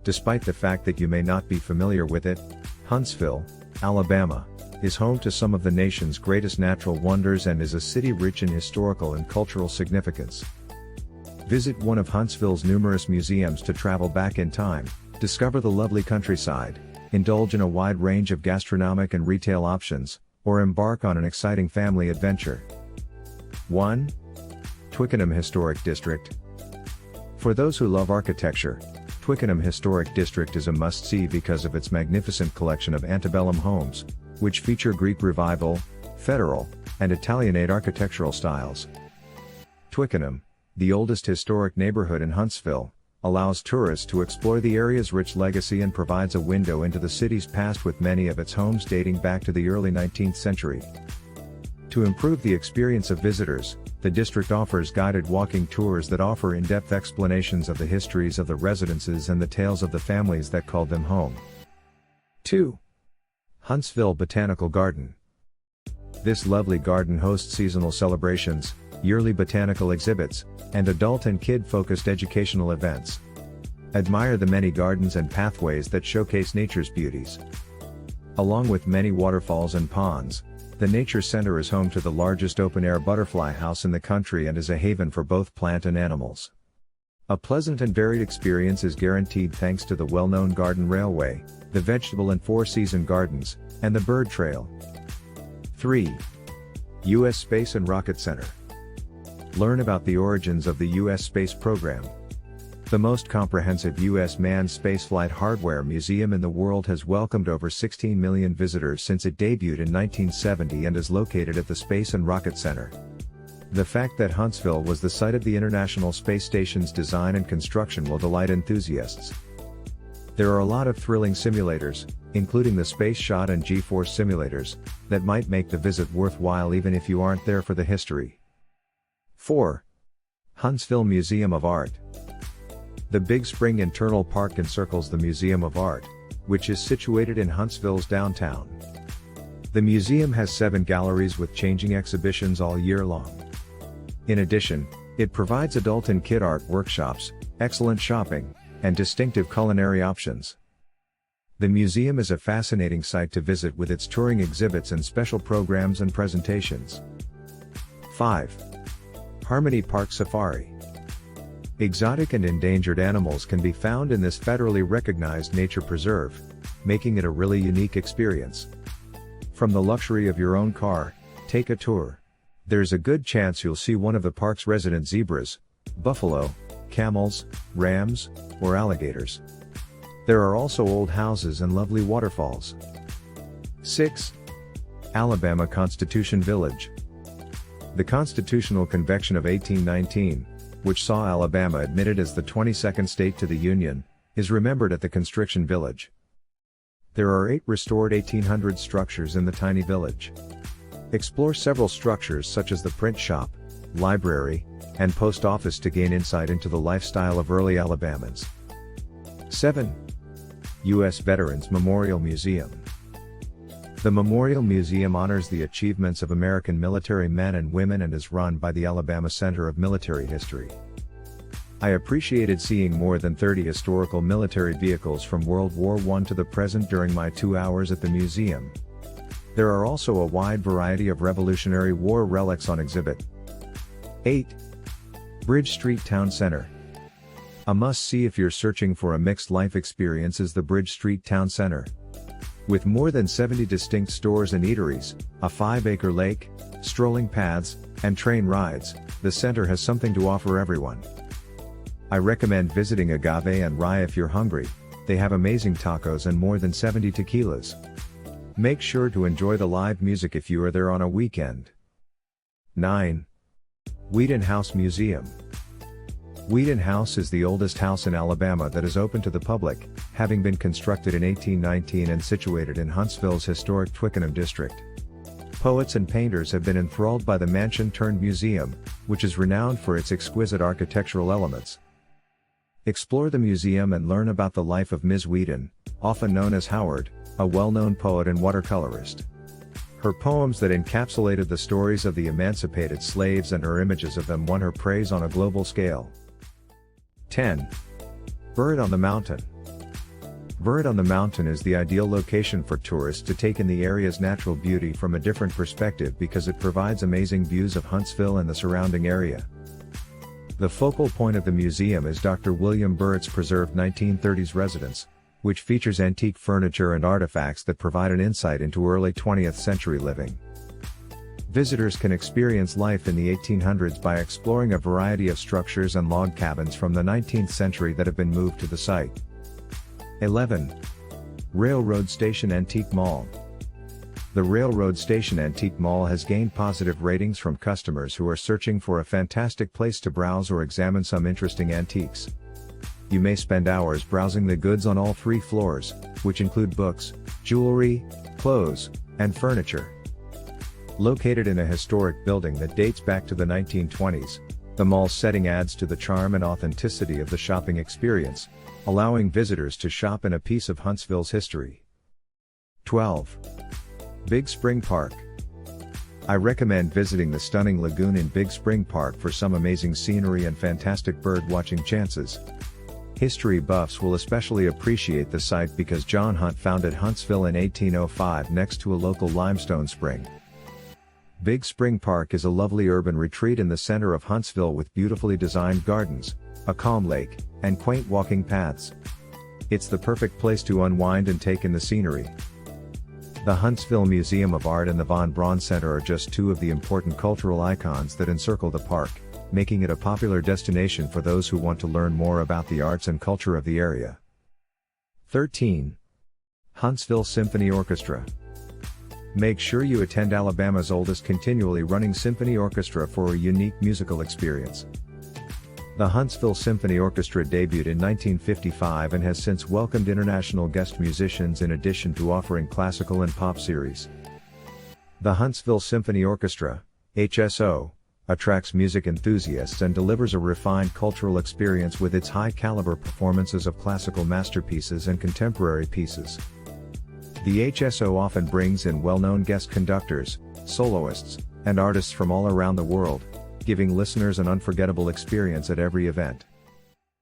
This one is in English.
Despite the fact that you may not be familiar with it, Huntsville, Alabama, is home to some of the nation's greatest natural wonders and is a city rich in historical and cultural significance. Visit one of Huntsville's numerous museums to travel back in time, discover the lovely countryside, indulge in a wide range of gastronomic and retail options, or embark on an exciting family adventure. 1. Twickenham Historic District. For those who love architecture, Twickenham Historic District is a must-see because of its magnificent collection of antebellum homes, which feature Greek Revival, Federal, and Italianate architectural styles. Twickenham, the oldest historic neighborhood in Huntsville, allows tourists to explore the area's rich legacy and provides a window into the city's past with many of its homes dating back to the early 19th century. To improve the experience of visitors, the district offers guided walking tours that offer in-depth explanations of the histories of the residences and the tales of the families that called them home. 2. Huntsville Botanical Garden. This lovely garden hosts seasonal celebrations, yearly botanical exhibits, and adult and kid-focused educational events. Admire the many gardens and pathways that showcase nature's beauties. Along with many waterfalls and ponds, the Nature Center is home to the largest open-air butterfly house in the country and is a haven for both plant and animals. A pleasant and varied experience is guaranteed thanks to the well-known Garden Railway, the Vegetable and Four-Season Gardens, and the Bird Trail. 3. U.S. Space and Rocket Center. Learn about the origins of the U.S. space program. The most comprehensive U.S. manned spaceflight hardware museum in the world has welcomed over 16 million visitors since it debuted in 1970 and is located at the Space and Rocket Center. The fact that Huntsville was the site of the International Space Station's design and construction will delight enthusiasts. There are a lot of thrilling simulators, including the Space Shot and G-Force simulators, that might make the visit worthwhile even if you aren't there for the history. 4. Huntsville Museum of Art. The Big Spring Internal Park encircles the Museum of Art, which is situated in Huntsville's downtown. The museum has 7 galleries with changing exhibitions all year long. In addition, it provides adult and kid art workshops, excellent shopping, and distinctive culinary options. The museum is a fascinating site to visit with its touring exhibits and special programs and presentations. 5. Harmony Park Safari. Exotic and endangered animals can be found in this federally recognized nature preserve, making it a really unique experience. From the luxury of your own car, take a tour. There's a good chance you'll see one of the park's resident zebras, buffalo, camels, rams, or alligators. There are also old houses and lovely waterfalls. 6. Alabama Constitution Village. The Constitutional Convention of 1819, which saw Alabama admitted as the 22nd state to the Union, is remembered at the Constriction Village. There are 8 restored 1800 structures in the tiny village. Explore several structures such as the print shop, library, and post office to gain insight into the lifestyle of early Alabamans. 7. U.S. Veterans Memorial Museum. The Memorial Museum honors the achievements of American military men and women and is run by the Alabama Center of Military History. I appreciated seeing more than 30 historical military vehicles from World War I to the present during my 2 hours at the museum. There are also a wide variety of Revolutionary War relics on exhibit. 8. Bridge Street Town Center. A must-see if you're searching for a mixed life experience is the Bridge Street Town Center. With more than 70 distinct stores and eateries, a 5-acre lake, strolling paths, and train rides, the center has something to offer everyone. I recommend visiting Agave and Rye if you're hungry. They have amazing tacos and more than 70 tequilas. Make sure to enjoy the live music if you are there on a weekend. 9. Wheaton House Museum. Wheaton House is the oldest house in Alabama that is open to the public, having been constructed in 1819 and situated in Huntsville's historic Twickenham district. Poets and painters have been enthralled by the mansion-turned-museum, which is renowned for its exquisite architectural elements. Explore the museum and learn about the life of Ms. Wheaton, often known as Howard, a well-known poet and watercolorist. Her poems that encapsulated the stories of the emancipated slaves and her images of them won her praise on a global scale. 10. Bird on the Mountain. Verde on the Mountain is the ideal location for tourists to take in the area's natural beauty from a different perspective because it provides amazing views of Huntsville and the surrounding area. The focal point of the museum is Dr. William Burritt's preserved 1930s residence, which features antique furniture and artifacts that provide an insight into early 20th century living. Visitors can experience life in the 1800s by exploring a variety of structures and log cabins from the 19th century that have been moved to the site. 11. Railroad Station Antique Mall. The Railroad Station Antique Mall has gained positive ratings from customers who are searching for a fantastic place to browse or examine some interesting antiques. You may spend hours browsing the goods on all 3 floors, which include books, jewelry, clothes, and furniture. Located in a historic building that dates back to the 1920s, the mall's setting adds to the charm and authenticity of the shopping experience, allowing visitors to shop in a piece of Huntsville's history. 12. Big Spring Park. I recommend visiting the stunning lagoon in Big Spring Park for some amazing scenery and fantastic bird watching chances. History buffs will especially appreciate the site because John Hunt founded Huntsville in 1805 next to a local limestone spring. Big Spring Park is a lovely urban retreat in the center of Huntsville with beautifully designed gardens, a calm lake, and quaint walking paths. It's the perfect place to unwind and take in the scenery. The Huntsville Museum of Art and the Von Braun Center are just 2 of the important cultural icons that encircle the park, making it a popular destination for those who want to learn more about the arts and culture of the area. 13. Huntsville Symphony Orchestra. Make sure you attend Alabama's oldest continually running symphony orchestra for a unique musical experience. The Huntsville Symphony Orchestra debuted in 1955 and has since welcomed international guest musicians in addition to offering classical and pop series. The Huntsville Symphony Orchestra, HSO, attracts music enthusiasts and delivers a refined cultural experience with its high-caliber performances of classical masterpieces and contemporary pieces. The HSO often brings in well-known guest conductors, soloists, and artists from all around the world, giving listeners an unforgettable experience at every event.